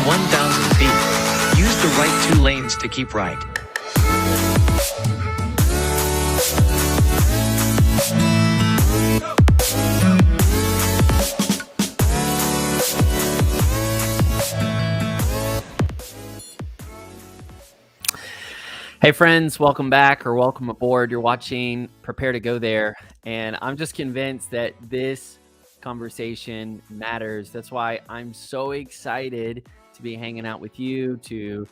1,000 feet. Use the right 2 lanes to keep right. Hey friends, welcome back or welcome aboard. You're watching Prepare to Go There, and I'm just convinced that this conversation matters. That's why I'm so excited to be hanging out with you, to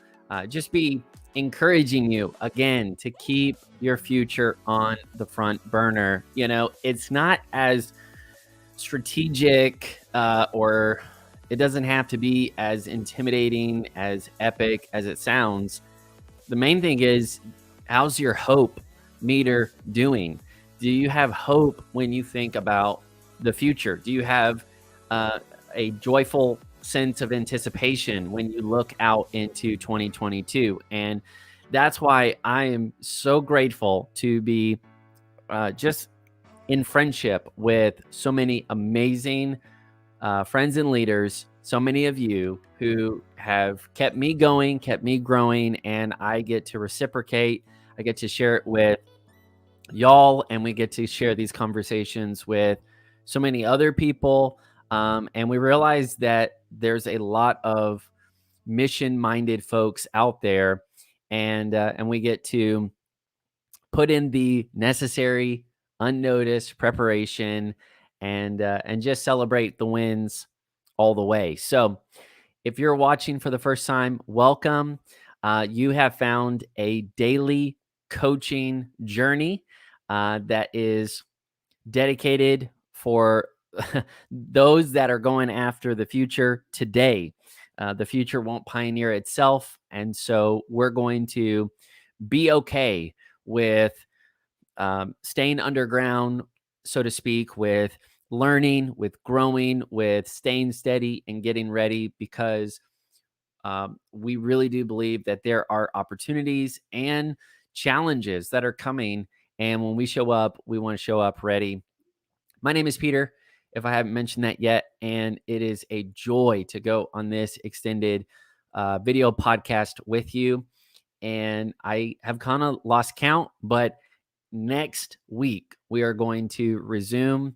just be encouraging you again to keep your future on the front burner. You know, it's not as strategic or it doesn't have to be as intimidating, as epic as it sounds. The main thing is, how's your hope meter doing? Do you have hope when you think about the future? Do you have a joyful sense of anticipation when you look out into 2022? And that's why I am so grateful to be just in friendship with so many amazing friends and leaders, so many of you who have kept me going, kept me growing, and I get to reciprocate. I get to share it with y'all, and we get to share these conversations with so many other people. And we realize that there's a lot of mission-minded folks out there, and we get to put in the necessary, unnoticed preparation, and just celebrate the wins all the way. So if you're watching for the first time, welcome. You have found a daily coaching journey that is dedicated for those that are going after the future today. The future won't pioneer itself. And so we're going to be okay with staying underground, so to speak, with learning, with growing, with staying steady and getting ready, because we really do believe that there are opportunities and challenges that are coming. And when we show up, we want to show up ready. My name is Peter, if I haven't mentioned that yet, and it is a joy to go on this extended video podcast with you. And I have kind of lost count, but next week we are going to resume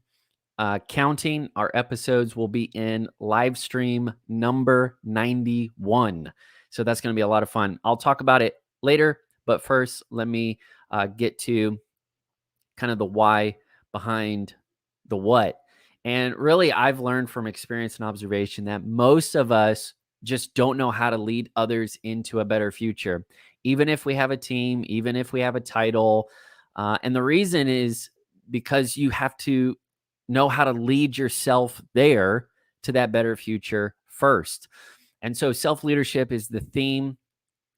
counting. Our episodes will be in live stream number 91. So that's going to be a lot of fun. I'll talk about it later, but first, let me get to kind of the why behind the what. And really, I've learned from experience and observation that most of us just don't know how to lead others into a better future, even if we have a team, even if we have a title. And the reason is because you have to know how to lead yourself there to that better future first. And so self-leadership is the theme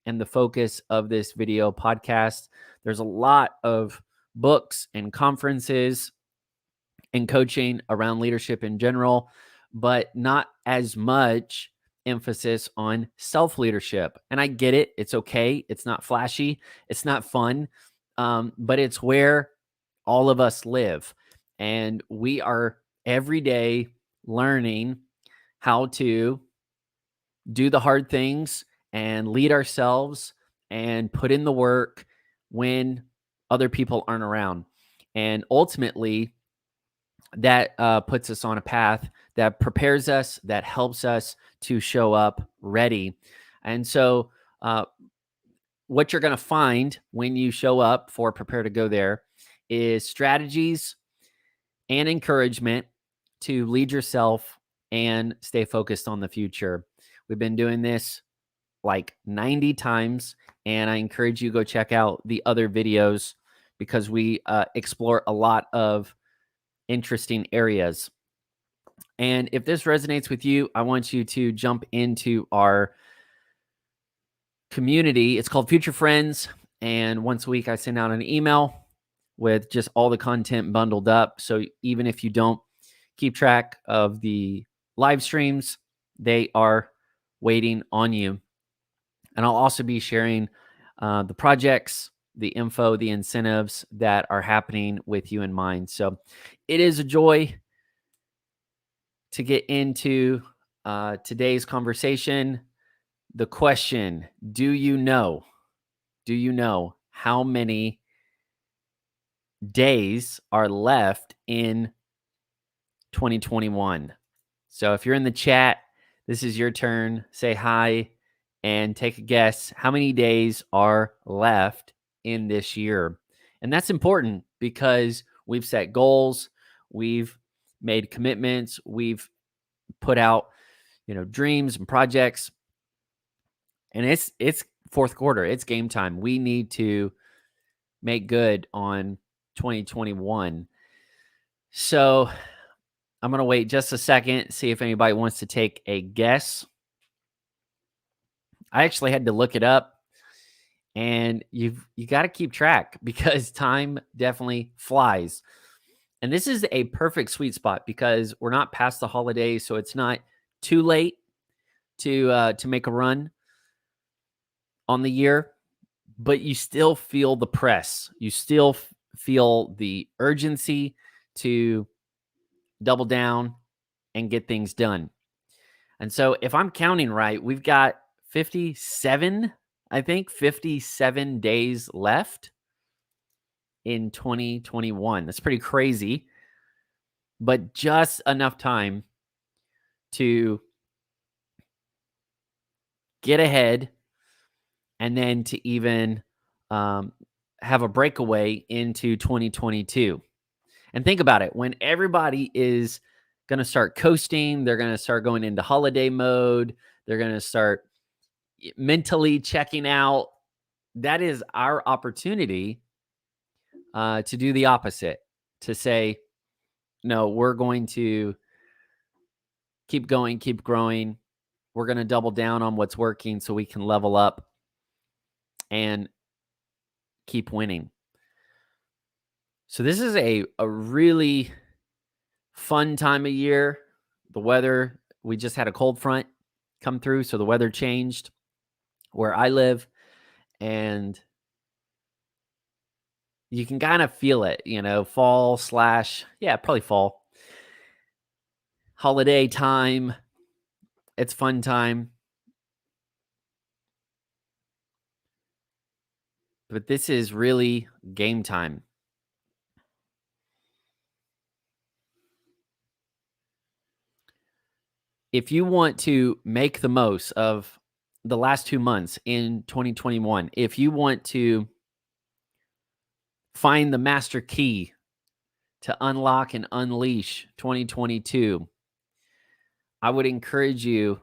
and the focus of this video podcast. There's a lot of books and conferences and coaching around leadership in general, but not as much emphasis on self-leadership. And I get it. It's okay. It's not flashy. It's not fun. But it's where all of us live. And we are every day learning how to do the hard things and lead ourselves and put in the work when other people aren't around. And ultimately, that puts us on a path that prepares us, that helps us to show up ready. And so what you're going to find when you show up for Prepare to Go There is strategies and encouragement to lead yourself and stay focused on the future. We've been doing this like 90 times, and I encourage you to go check out the other videos because we explore a lot of interesting areas. And if this resonates with you, I want you to jump into our community. It's called Future Friends. And once a week, I send out an email with just all the content bundled up. So even if you don't keep track of the live streams, they are waiting on you. And I'll also be sharing the projects, the info, the incentives that are happening with you in mind. So it is a joy to get into today's conversation. The question, do you know how many days are left in 2021? So if you're in the chat, this is your turn. Say hi and take a guess. How many days are left in this year? And that's important because we've set goals, we've made commitments, we've put out, dreams and projects, and it's fourth quarter. It's game time. We need to make good on 2021. So I'm going to wait just a second, see if anybody wants to take a guess. I actually had to look it up, and you got to keep track because time definitely flies. And this is a perfect sweet spot because we're not past the holidays, so it's not too late to make a run on the year, but you still feel the press. You still feel the urgency to double down and get things done. And so if I'm counting right, we've got 57 days left in 2021. That's pretty crazy, but just enough time to get ahead and then to even have a breakaway into 2022. And think about it. When everybody is going to start coasting, they're going to start going into holiday mode, they're going to start mentally checking out. That is our opportunity to do the opposite, to say, no, we're going to keep going, keep growing. We're going to double down on what's working so we can level up and keep winning. So this is a really fun time of year. The weather, we just had a cold front come through, so the weather changed where I live, and you can kind of feel it, fall / probably fall. Holiday time. It's fun time. But this is really game time. If you want to make the most of the last 2 months in 2021, if you want to find the master key to unlock and unleash 2022, I would encourage you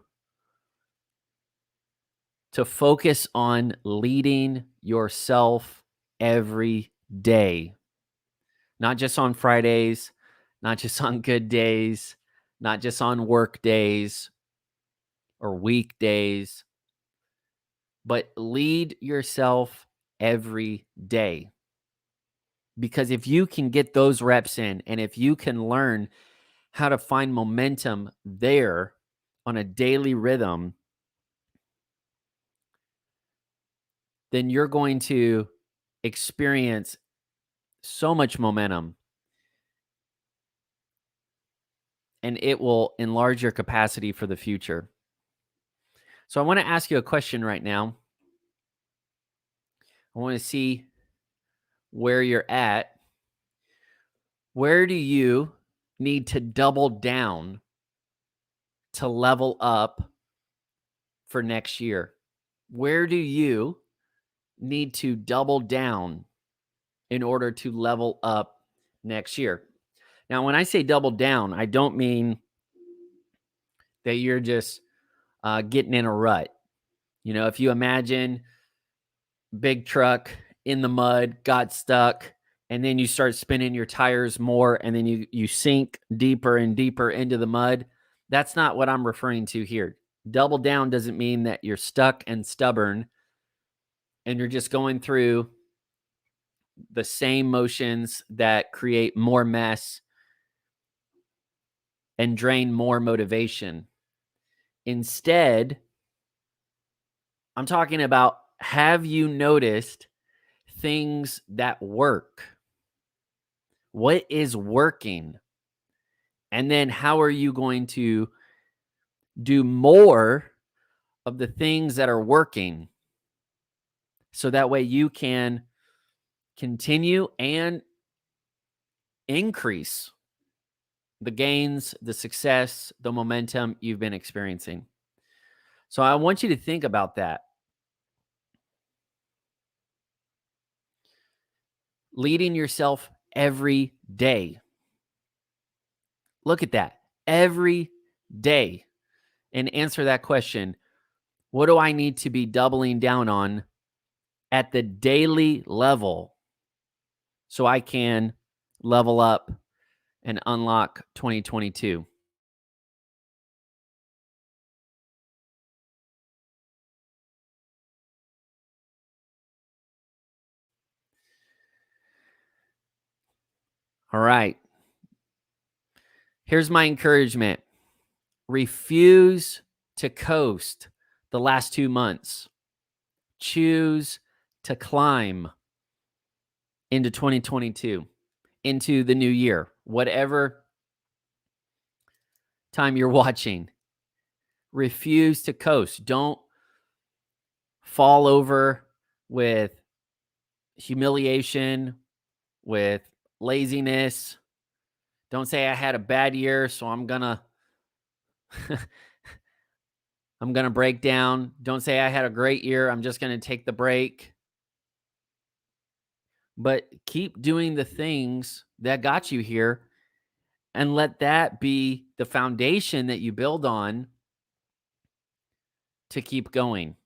to focus on leading yourself every day. Not just on Fridays, not just on good days, not just on work days or weekdays, but lead yourself every day. Because if you can get those reps in, and if you can learn how to find momentum there on a daily rhythm, then you're going to experience so much momentum, and it will enlarge your capacity for the future. So I want to ask you a question right now. I want to see where you're at. Where do you need to double down to level up for next year? Where do you need to double down in order to level up next year? Now, when I say double down, I don't mean that you're just getting in a rut. If you imagine big truck in the mud, got stuck, and then you start spinning your tires more, and then you sink deeper and deeper into the mud. That's not what I'm referring to here. Double down doesn't mean that you're stuck and stubborn and you're just going through the same motions that create more mess and drain more motivation. Instead, I'm talking about, have you noticed things that work? What is working? And then how are you going to do more of the things that are working, so that way you can continue and increase the gains, the success, the momentum you've been experiencing. So I want you to think about that. Leading yourself every day. Look at that. Every day. And answer that question. What do I need to be doubling down on at the daily level so I can level up and unlock 2022? All right. Here's my encouragement. Refuse to coast the last 2 months. Choose to climb into 2022, into the new year, whatever time you're watching. Refuse to coast. Don't fall over with humiliation, with laziness. Don't say I had a bad year, so I'm going to I'm going to break down. Don't say I had a great year, I'm just going to take the break. But keep doing the things that got you here and let that be the foundation that you build on to keep going.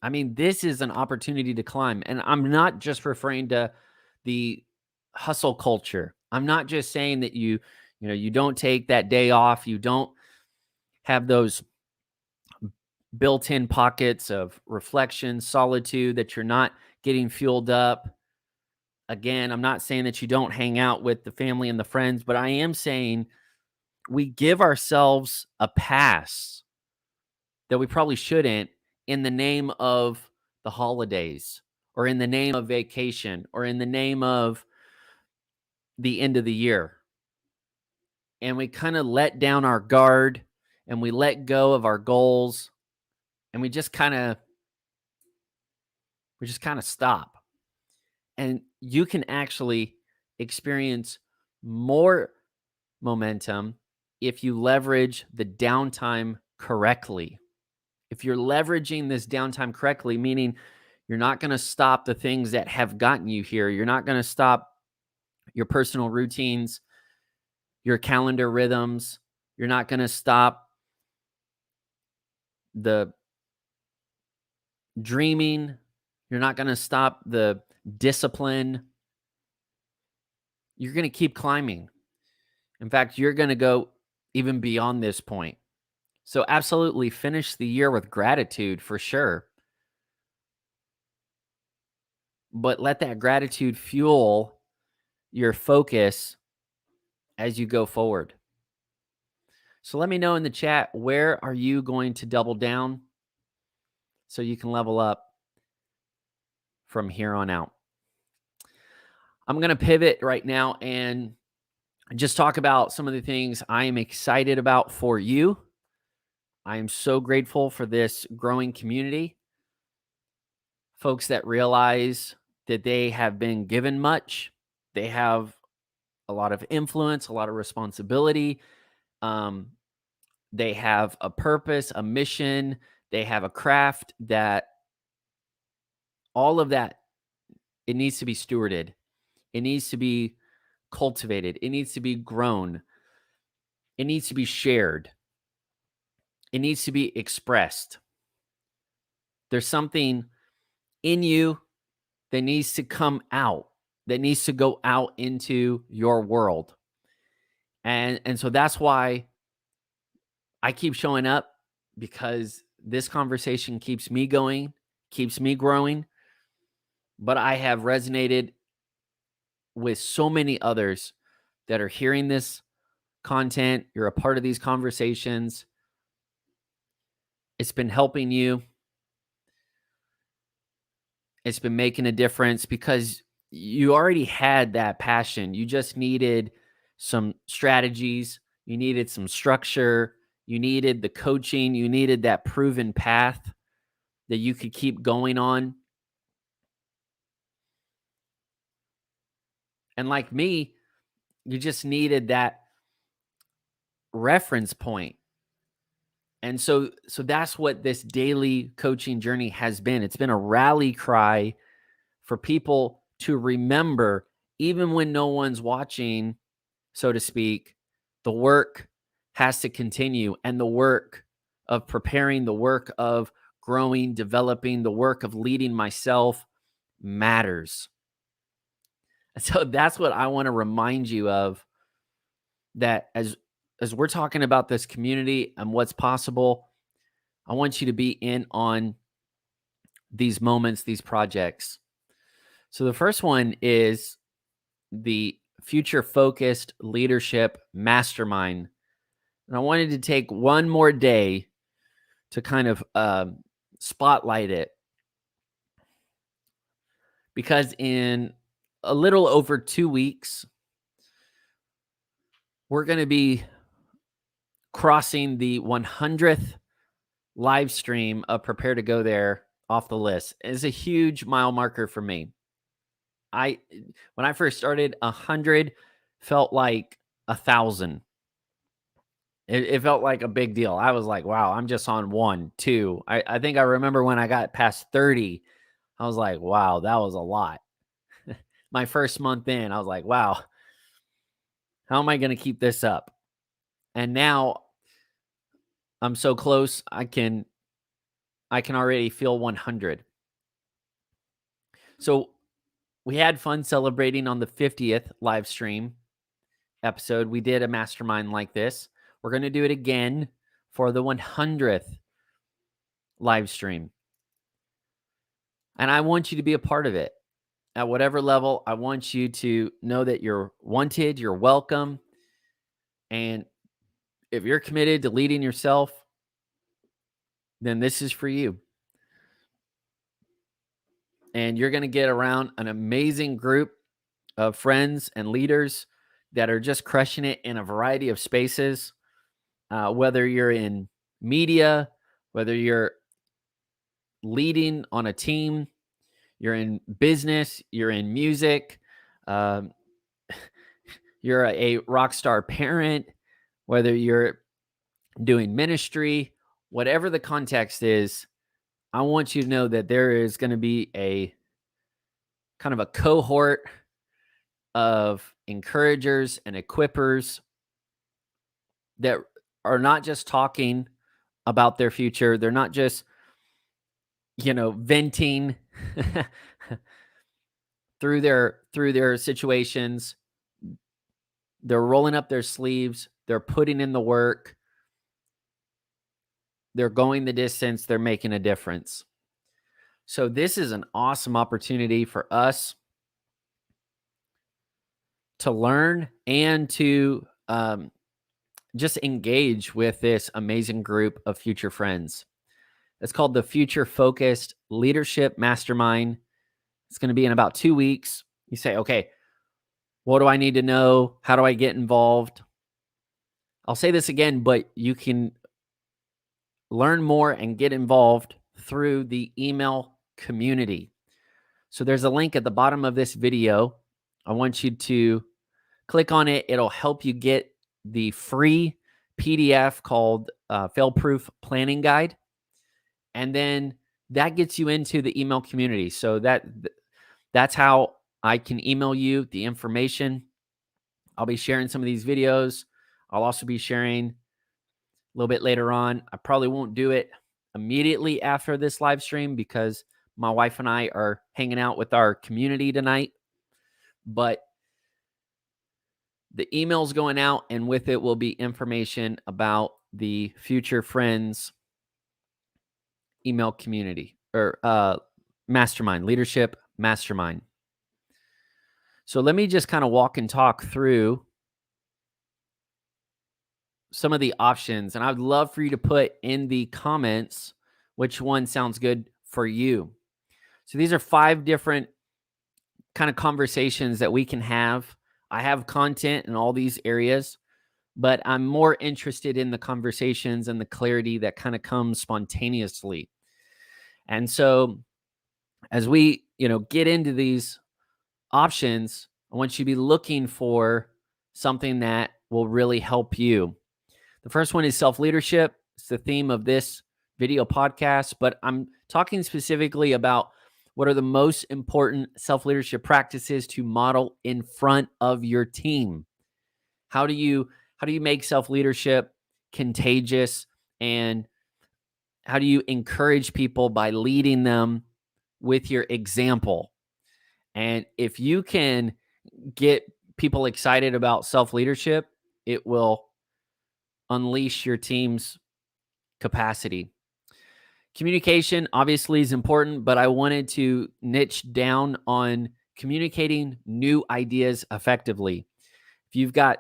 I mean, this is an opportunity to climb. And I'm not just referring to the hustle culture. I'm not just saying that you don't take that day off, you don't have those built-in pockets of reflection, solitude, that you're not getting fueled up. Again, I'm not saying that you don't hang out with the family and the friends, but I am saying we give ourselves a pass that we probably shouldn't in the name of the holidays or in the name of vacation or in the name of the end of the year. And we kind of let down our guard and we let go of our goals and we just kind of stop. And you can actually experience more momentum if you leverage the downtime correctly. If you're leveraging this downtime correctly, meaning you're not going to stop the things that have gotten you here. You're not going to stop your personal routines, your calendar rhythms. You're not going to stop the dreaming. You're not going to stop the discipline. You're going to keep climbing. In fact, you're going to go even beyond this point. So absolutely finish the year with gratitude for sure. But let that gratitude fuel your focus as you go forward. So let me know in the chat, where are you going to double down so you can level up from here on out? I'm going to pivot right now and just talk about some of the things I am excited about for you. I am so grateful for this growing community. Folks that realize that they have been given much. They have a lot of influence, a lot of responsibility. They have a purpose, a mission. They have a craft that all of that, it needs to be stewarded. It needs to be cultivated. It needs to be grown. It needs to be shared. It needs to be expressed. There's something in you that needs to come out, that needs to go out into your world. And so that's why I keep showing up, because this conversation keeps me going, keeps me growing. But I have resonated with so many others that are hearing this content. You're a part of these conversations. It's been helping you. It's been making a difference because you already had that passion. You just needed some strategies. You needed some structure. You needed the coaching. You needed that proven path that you could keep going on. And like me, you just needed that reference point. And so that's what this daily coaching journey has been. It's been a rally cry for people to remember, even when no one's watching, so to speak, the work has to continue, and the work of preparing, the work of growing, developing, the work of leading myself matters. So that's what I want to remind you of, that as we're talking about this community and what's possible, I want you to be in on these moments, these projects. So the first one is the Future Focused Leadership Mastermind. And I wanted to take one more day to kind of spotlight it, because in a little over 2 weeks, we're going to be crossing the 100th live stream of Prepare to Go There off the list. It's a huge mile marker for me. When I first started, 100 felt like 1,000. It felt like a big deal. I was like, wow, I'm just on 1, 2. I think I remember when I got past 30, I was like, wow, that was a lot. My first month in, I was like, wow, how am I going to keep this up? And now I'm so close, I can already feel 100. So we had fun celebrating on the 50th live stream episode. We did a mastermind like this. We're going to do it again for the 100th live stream. And I want you to be a part of it. At whatever level, I want you to know that you're wanted, you're welcome. And if you're committed to leading yourself, then this is for you. And you're going to get around an amazing group of friends and leaders that are just crushing it in a variety of spaces, whether you're in media, whether you're leading on a team, you're in business, you're in music, you're a rock star parent, whether you're doing ministry, whatever the context is, I want you to know that there is going to be a kind of a cohort of encouragers and equippers that are not just talking about their future. They're not just, venting through their situations. They're rolling up their sleeves. They're putting in the work. They're going the distance. They're making a difference. So this is an awesome opportunity for us to learn and to just engage with this amazing group of future friends. It's called the Future Focused Leadership Mastermind. It's going to be in about 2 weeks. You say, okay, what do I need to know? How do I get involved? I'll say this again, but you can learn more and get involved through the email community. So there's a link at the bottom of this video. I want you to click on it. It'll help you get the free PDF called Fail-Proof Planning Guide. And then that gets you into the email community. So that's how I can email you the information. I'll be sharing some of these videos. I'll also be sharing a little bit later on. I probably won't do it immediately after this live stream because my wife and I are hanging out with our community tonight. But the email's going out, and with it will be information about the Future Friends email community or mastermind, leadership mastermind. So let me just kind of walk and talk through some of the options, and I'd love for you to put in the comments which one sounds good for you. So these are 5 different kind of conversations that we can have. I have content in all these areas. but I'm more interested in the conversations and the clarity that kind of comes spontaneously. And so as we, get into these options, I want you to be looking for something that will really help you. The first one is self-leadership. It's the theme of this video podcast, but I'm talking specifically about what are the most important self-leadership practices to model in front of your team. How do you make self-leadership contagious, and how do you encourage people by leading them with your example? And if you can get people excited about self-leadership, it will unleash your team's capacity. Communication obviously is important, but I wanted to niche down on communicating new ideas effectively. If you've got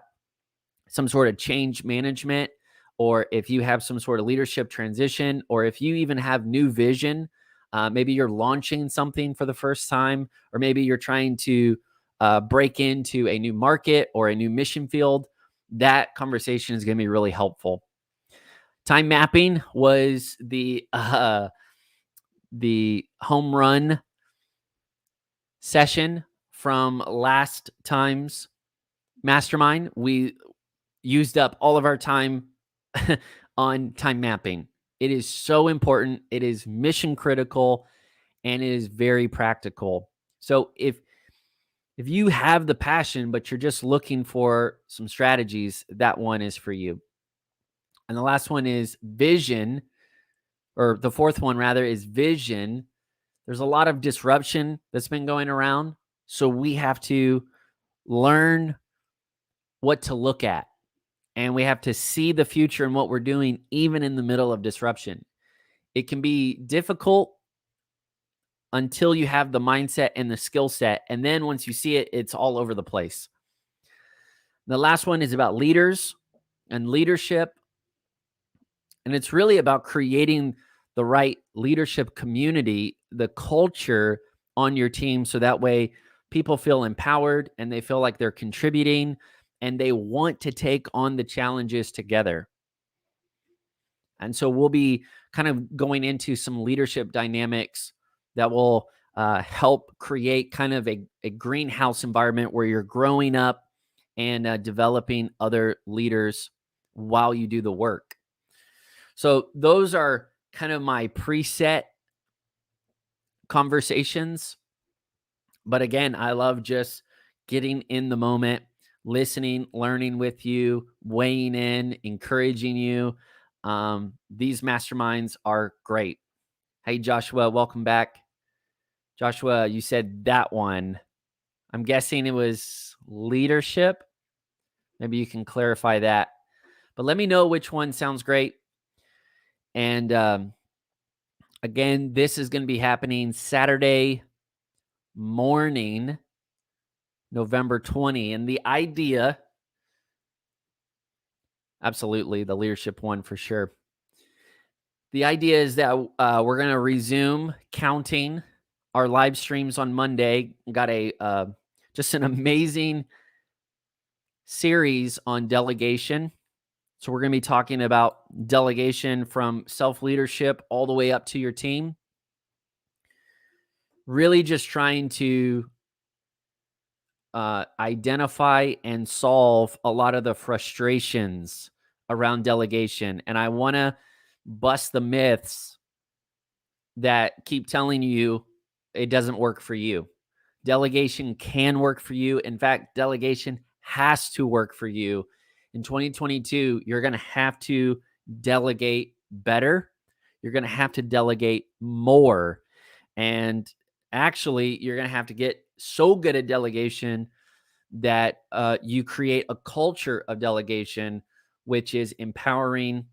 some sort of change management, or if you have some sort of leadership transition, or if you even have new vision, maybe you're launching something for the first time, or maybe you're trying to break into a new market or a new mission field, that conversation is going to be really helpful. Time mapping was the home run session from last time's mastermind. We used up all of our time on time mapping. It is so important. It is mission critical, and it is very practical. So if you have the passion, but you're just looking for some strategies, that one is for you. And the last one is vision, or the fourth one rather is vision. There's a lot of disruption that's been going around. So we have to learn what to look at, and we have to see the future and what we're doing, even in the middle of disruption. It can be difficult until you have the mindset and the skill set. And then once you see it, it's all over the place. The last one is about leaders and leadership. And it's really about creating the right leadership community, the culture on your team. So that way people feel empowered and they feel like they're contributing and they want to take on the challenges together. And so we'll be kind of going into some leadership dynamics that will help create kind of a greenhouse environment where you're growing up and developing other leaders while you do the work. So those are kind of my preset conversations. But again, I love just getting in the moment, listening, learning with you, weighing in, encouraging you. These masterminds are great. Hey, Joshua, welcome back. Joshua, you said that one. I'm guessing it was leadership. Maybe you can clarify that. But let me know which one sounds great. And again, this is going to be happening Saturday morning, November 20. And the idea, absolutely, the leadership one for sure. The idea is that we're going to resume counting our live streams on Monday. Got a just an amazing series on delegation. So we're going to be talking about delegation from self-leadership all the way up to your team. Really just trying to identify and solve a lot of the frustrations around delegation. And I want to bust the myths that keep telling you it doesn't work for you. Delegation can work for you. In fact, delegation has to work for you. In 2022, you're going to have to delegate better. You're going to have to delegate more. And actually, you're going to have to get so good at delegation that you create a culture of delegation, which is empowering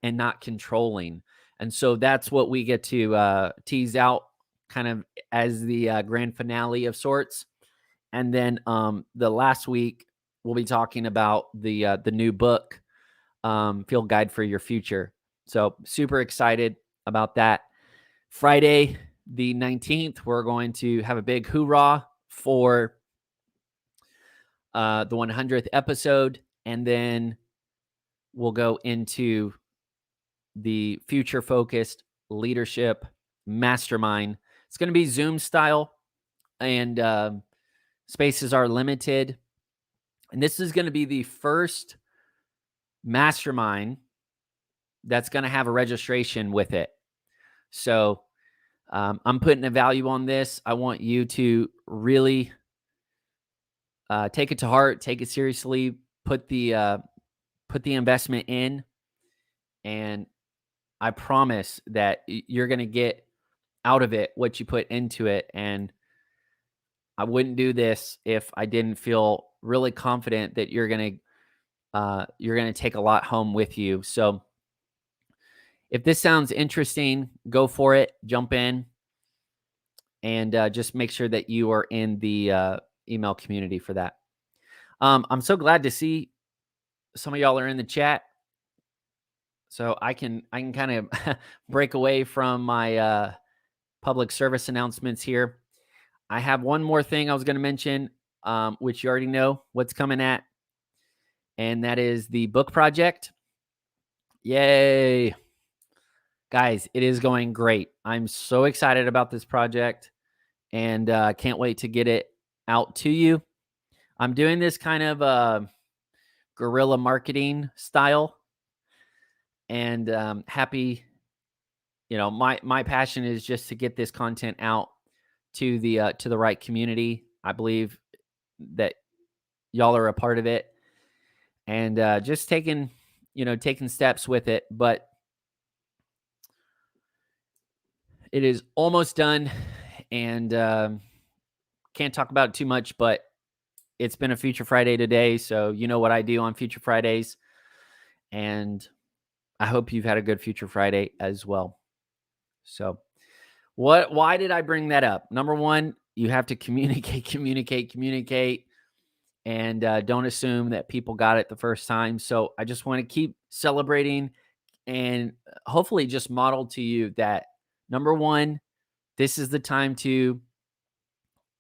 and not controlling. And so that's what we get to tease out kind of as the grand finale of sorts. And then the last week, we'll be talking about the new book, Field Guide for Your Future. So super excited about that. Friday, the 19th, we're going to have a big hoorah for the 100th episode. and then we'll go into the future focused leadership mastermind. It's going to be Zoom style, and spaces are limited. And this is going to be the first mastermind that's going to have a registration with it. So I'm putting a value on this. I want you to really take it to heart, take it seriously, put the investment in, and I promise that you're going to get out of it what you put into it. And I wouldn't do this if I didn't feel really confident that you're going to take a lot home with you. So if this sounds interesting, go for it, jump in, and just make sure that you are in the email community for that. I'm so glad to see some of y'all are in the chat, so I can kind of break away from my public service announcements here. I have one more thing I was going to mention, which you already know what's coming at, and that is the book project. Yay! Guys, it is going great. I'm so excited about this project, and can't wait to get it out to you. I'm doing this kind of guerrilla marketing style, and happy. My passion is just to get this content out to the right community. I believe that y'all are a part of it, and just taking steps with it. But it is almost done, and can't talk about it too much, but it's been a Future Friday today, so you know what I do on Future Fridays, and I hope you've had a good Future Friday as well. So why did I bring that up? Number one, you have to communicate, and don't assume that people got it the first time. So I just want to keep celebrating and hopefully just model to you that, number one, this is the time to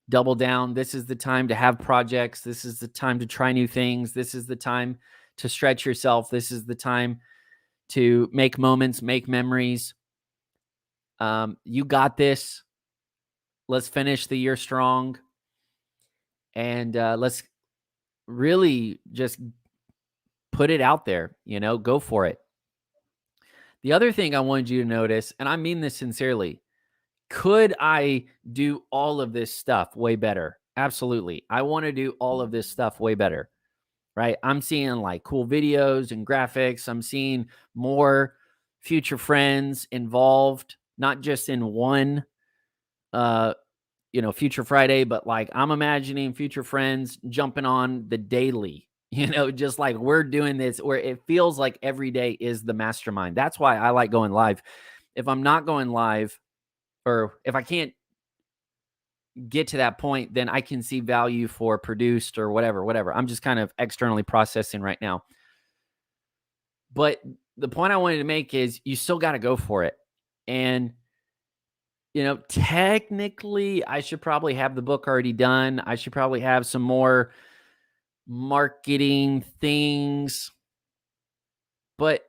double down. This is the time to have projects. This is the time to try new things. This is the time to stretch yourself. This is the time to make moments, make memories. You got this. Let's finish the year strong. And let's really just put it out there, go for it. The other thing I wanted you to notice, and I mean this sincerely, could I do all of this stuff way better? Absolutely. I want to do all of this stuff way better, right? I'm seeing like cool videos and graphics. I'm seeing more future friends involved, not just in one, Future Friday, but like I'm imagining future friends jumping on the daily, just like we're doing this, where it feels like every day is the mastermind. That's why I like going live. If I'm not going live, or if I can't get to that point, then I can see value for produced or whatever. I'm just kind of externally processing right now. But the point I wanted to make is you still got to go for it. And, technically I should probably have the book already done. I should probably have some more marketing things, but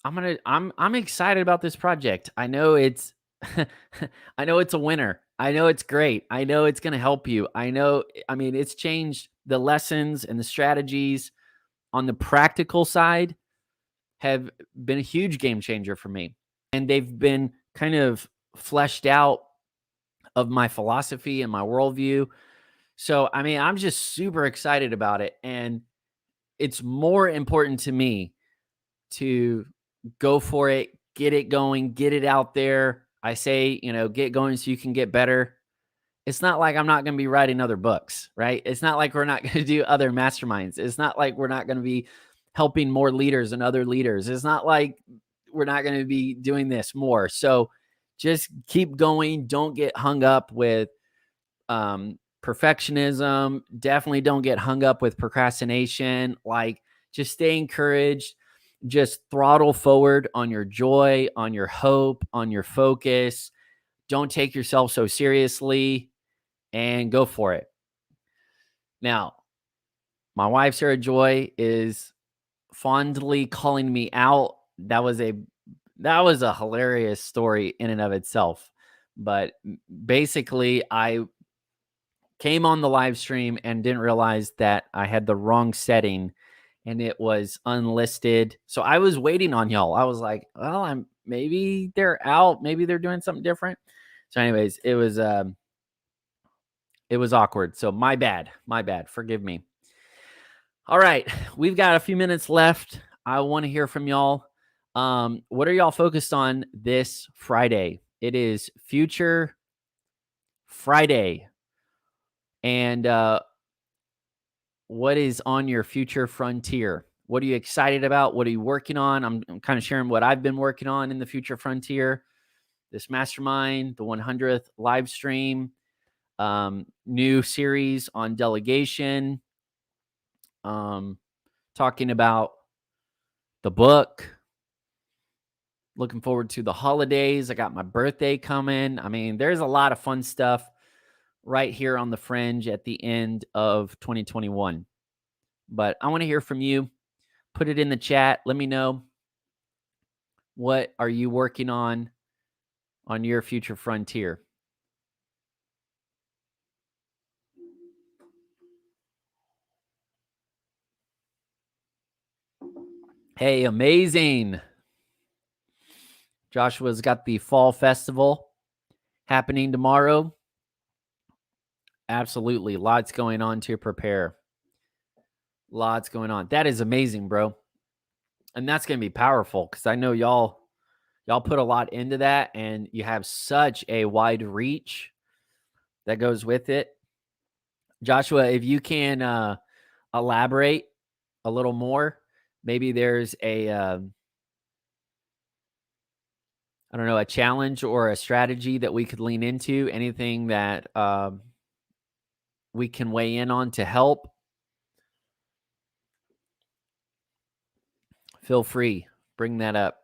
I'm excited about this project. I know it's a winner. I know it's great. I know it's going to help you. It's changed the lessons and the strategies on the practical side have been a huge game changer for me. And they've been kind of fleshed out of my philosophy and my worldview. So, I'm just super excited about it. And it's more important to me to go for it, get it going, get it out there. I say, get going so you can get better. It's not like I'm not going to be writing other books, right? It's not like we're not going to do other masterminds. It's not like we're not going to be helping more leaders and other leaders. It's not like we're not going to be doing this more. So just keep going. Don't get hung up with perfectionism. Definitely don't get hung up with procrastination. Like, just stay encouraged. Just throttle forward on your joy, on your hope, on your focus. Don't take yourself so seriously, and go for it. Now, My wife, Sarah Joy, is fondly calling me out. That was a hilarious story in and of itself. But basically, I came on the live stream and didn't realize that I had the wrong setting and it was unlisted. So I was waiting on y'all. I was like, well, maybe they're out, maybe they're doing something different. So anyways, it was awkward. So my bad. My bad. Forgive me. All right, we've got a few minutes left. I want to hear from y'all. What are y'all focused on this Friday? It is Future Friday. And what is on your future frontier? What are you excited about? What are you working on? I'm kind of sharing what I've been working on in the future frontier. This mastermind, the 100th live stream, new series on delegation, talking about the book. Looking forward to the holidays. I got my birthday coming. I mean, there's a lot of fun stuff right here on the fringe at the end of 2021. But I want to hear from you. Put it in the chat. Let me know, what are you working on your future frontier? Hey, amazing. Joshua's got the fall festival happening tomorrow. Absolutely. Lots going on to prepare. Lots going on. That is amazing, bro. And that's going to be powerful because I know y'all put a lot into that and you have such a wide reach that goes with it. Joshua, if you can elaborate a little more, maybe there's I don't know, a challenge or a strategy that we could lean into, anything that we can weigh in on to help. Feel free, bring that up.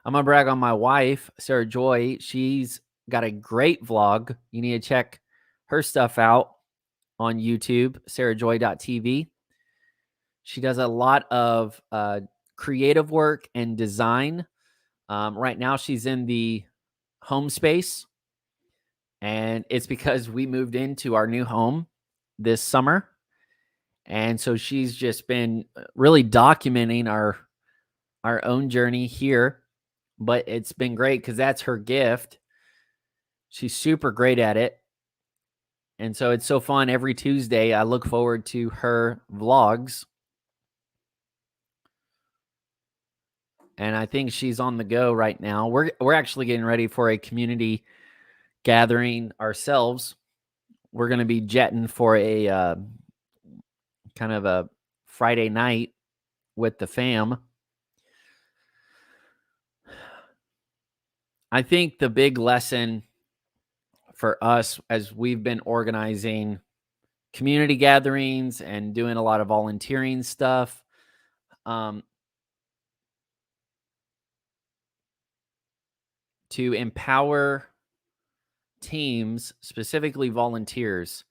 I'm going to brag on my wife, Sarah Joy. She's got a great vlog. You need to check her stuff out on YouTube, sarahjoy.tv. She does a lot of creative work and design. Right now, she's in the home space, and it's because we moved into our new home this summer. And so she's just been really documenting our own journey here. But it's been great because that's her gift. She's super great at it. And so it's so fun. Every Tuesday, I look forward to her vlogs. And I think she's on the go right now. We're actually getting ready for a community gathering ourselves. We're going to be jetting for a kind of a Friday night with the fam. I think the big lesson for us as we've been organizing community gatherings and doing a lot of volunteering stuff, to empower teams, specifically volunteers,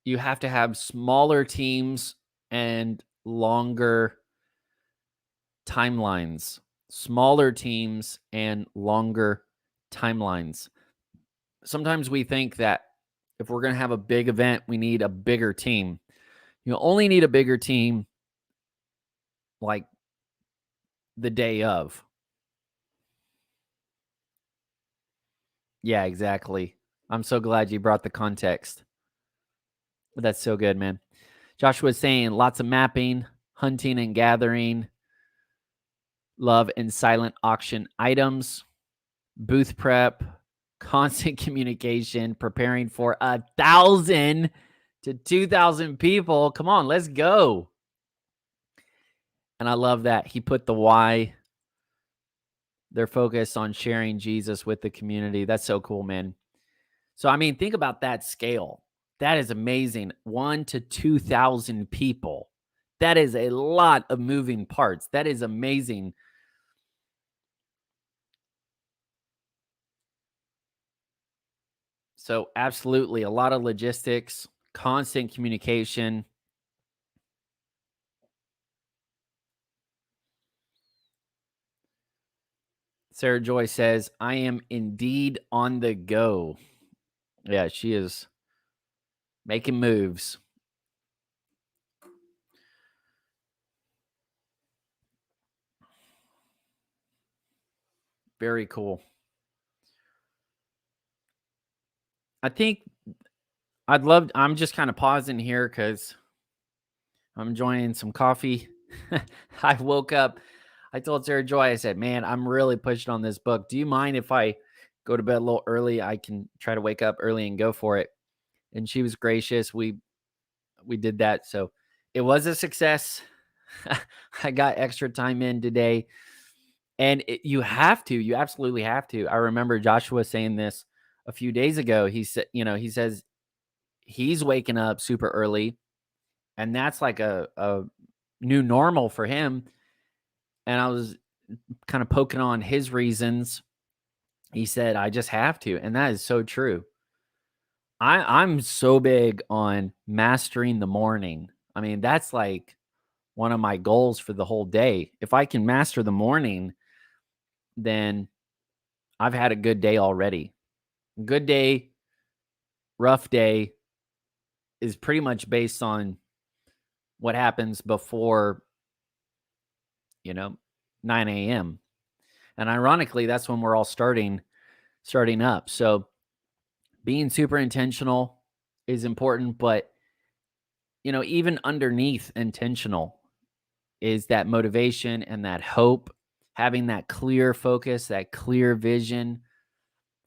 you have to have smaller teams and longer timelines. Smaller teams and longer timelines. Sometimes we think that if we're going to have a big event, we need a bigger team. You only need a bigger team like the day of. Yeah, exactly. I'm so glad you brought the context. That's so good, man. Joshua's saying lots of mapping, hunting and gathering, love and silent auction items, booth prep, constant communication, preparing for 1,000 to 2,000 people. Come on, let's go. And I love that he put the why. They're focused on sharing Jesus with the community. That's so cool, man. So, I mean, think about that scale. That is amazing. 1 to 2,000 people. That is a lot of moving parts. That is amazing. So, absolutely, a lot of logistics, constant communication. Sarah Joy says, I am indeed on the go. Yeah, she is making moves. Very cool. I think I'm just kind of pausing here because I'm enjoying some coffee. I woke up. I told Sarah Joy, I said, man, I'm really pushing on this book. Do you mind if I go to bed a little early? I can try to wake up early and go for it. And she was gracious. We did that. So it was a success. I got extra time in today. And you have to, you absolutely have to. I remember Joshua saying this a few days ago. He said, he says he's waking up super early, and that's like a new normal for him. And I was kind of poking on his reasons. He said, I just have to. And that is so true. I'm so big on mastering the morning. I mean, that's like one of my goals for the whole day. If I can master the morning, then I've had a good day already. Good day, rough day is pretty much based on what happens before, 9 a.m. And ironically, that's when we're all starting up. So being super intentional is important, but even underneath intentional is that motivation and that hope, having that clear focus, that clear vision,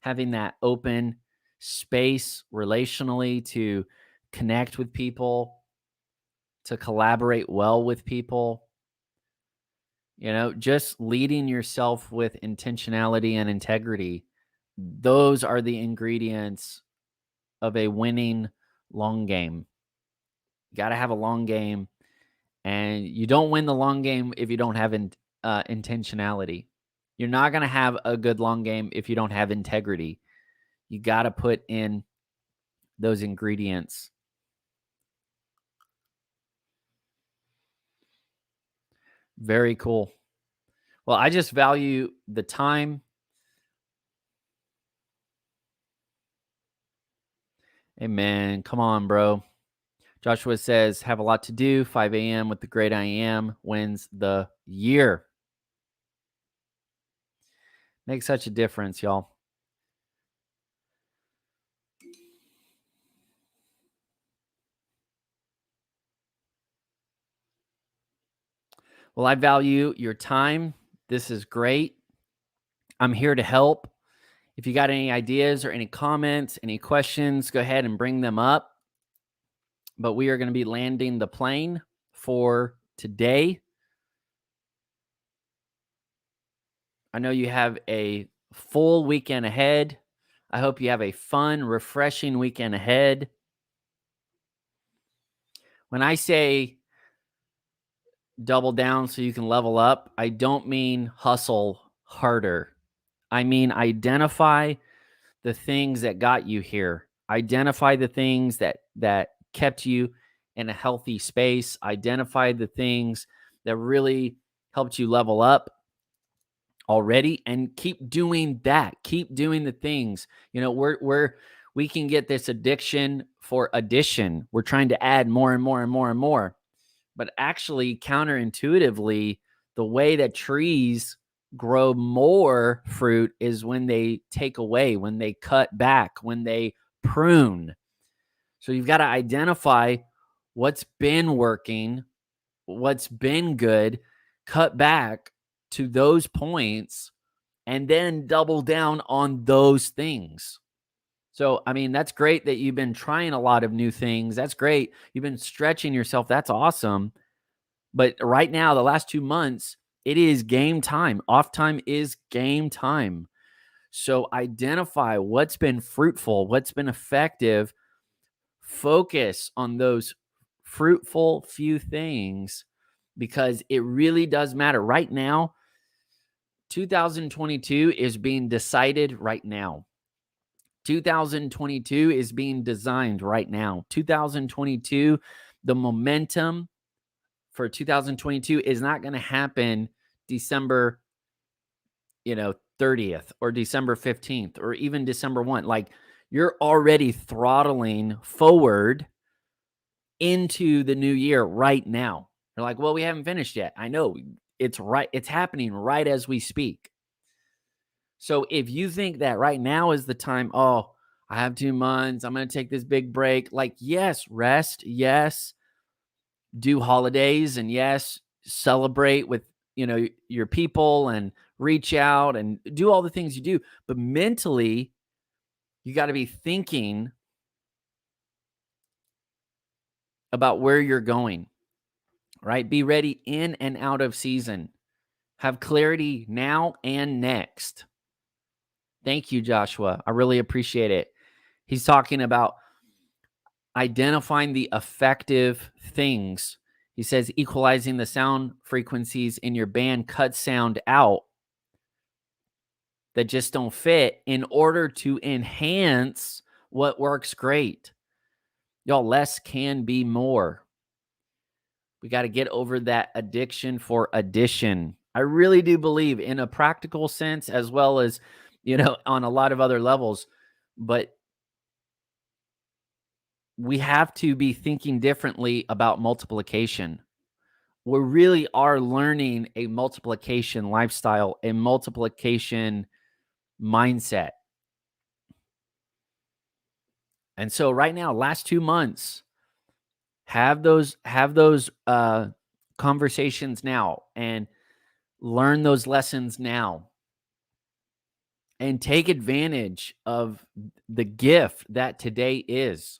having that open space relationally to connect with people, to collaborate well with people, just leading yourself with intentionality and integrity. Those are the ingredients of a winning long game. You got to have a long game, and you don't win the long game if you don't have intentionality. You're not going to have a good long game if you don't have integrity. You got to put in those ingredients. Very cool. Well, I just value the time. Amen. Come on, bro. Joshua says, have a lot to do. 5 a.m. with the great I am wins the year. Makes such a difference, y'all. Well, I value your time. This is great. I'm here to help. If you got any ideas or any comments, any questions, go ahead and bring them up. But we are going to be landing the plane for today. I know you have a full weekend ahead. I hope you have a fun, refreshing weekend ahead. When I say double down so you can level up, I don't mean hustle harder. I mean identify the things that got you here. Identify the things that kept you in a healthy space. Identify the things that really helped you level up already, and keep doing that. Keep doing the things. We can get this addiction for addition. We're trying to add more and more and more and more. But actually, counterintuitively, the way that trees grow more fruit is when they take away, when they cut back, when they prune. So you've got to identify what's been working, what's been good, cut back to those points, and then double down on those things. So, I mean, that's great that you've been trying a lot of new things. That's great. You've been stretching yourself. That's awesome. But right now, the last 2 months, it is game time. Off time is game time. So identify what's been fruitful, what's been effective. Focus on those fruitful few things, because it really does matter. Right now, 2022 is being decided right now. 2022 is being designed right now. 2022, the momentum for 2022 is not going to happen December, 30th or December 15th or even December 1. Like, you're already throttling forward into the new year right now. You're like, well, we haven't finished yet. I know it's right. It's happening right as we speak. So if you think that right now is the time, oh, I have 2 months, I'm going to take this big break. Like, yes, rest. Yes, do holidays, and yes, celebrate with, your people and reach out and do all the things you do. But mentally, you got to be thinking about where you're going, right? Be ready in and out of season. Have clarity now and next. Thank you, Joshua. I really appreciate it. He's talking about identifying the effective things. He says equalizing the sound frequencies in your band cuts sound out that just don't fit in order to enhance what works great. Y'all, less can be more. We got to get over that addiction for addition. I really do believe in a practical sense as well as, on a lot of other levels. But we have to be thinking differently about multiplication. We really are learning a multiplication lifestyle, a multiplication mindset. And so right now, last 2 months, have those conversations now and learn those lessons now and take advantage of the gift that today is.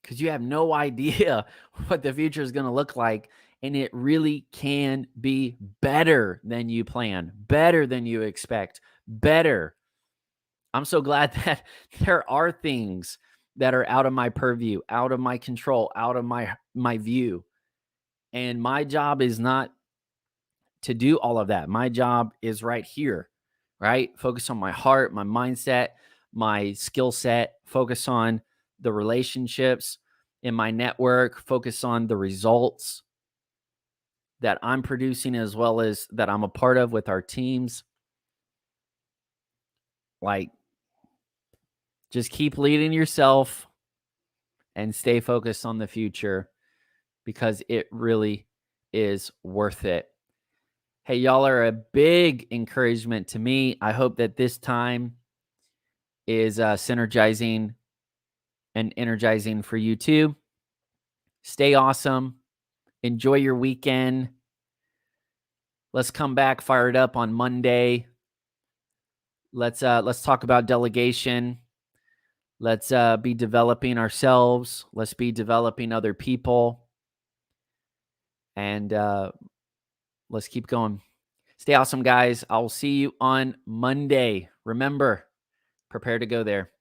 Because you have no idea what the future is going to look like. And it really can be better than you plan, better than you expect, better. I'm so glad that there are things that are out of my purview, out of my control, out of my view. And my job is not to do all of that. My job is right here, right? Focus on my heart, my mindset, my skill set, focus on the relationships in my network, focus on the results that I'm producing as well as that I'm a part of with our teams. Like, just keep leading yourself and stay focused on the future because it really is worth it. Hey, y'all are a big encouragement to me. I hope that this time is synergizing and energizing for you too. Stay awesome. Enjoy your weekend. Let's come back fired up on Monday. Let's talk about delegation. Let's be developing ourselves. Let's be developing other people. And let's keep going. Stay awesome, guys. I'll see you on Monday. Remember, prepare to go there.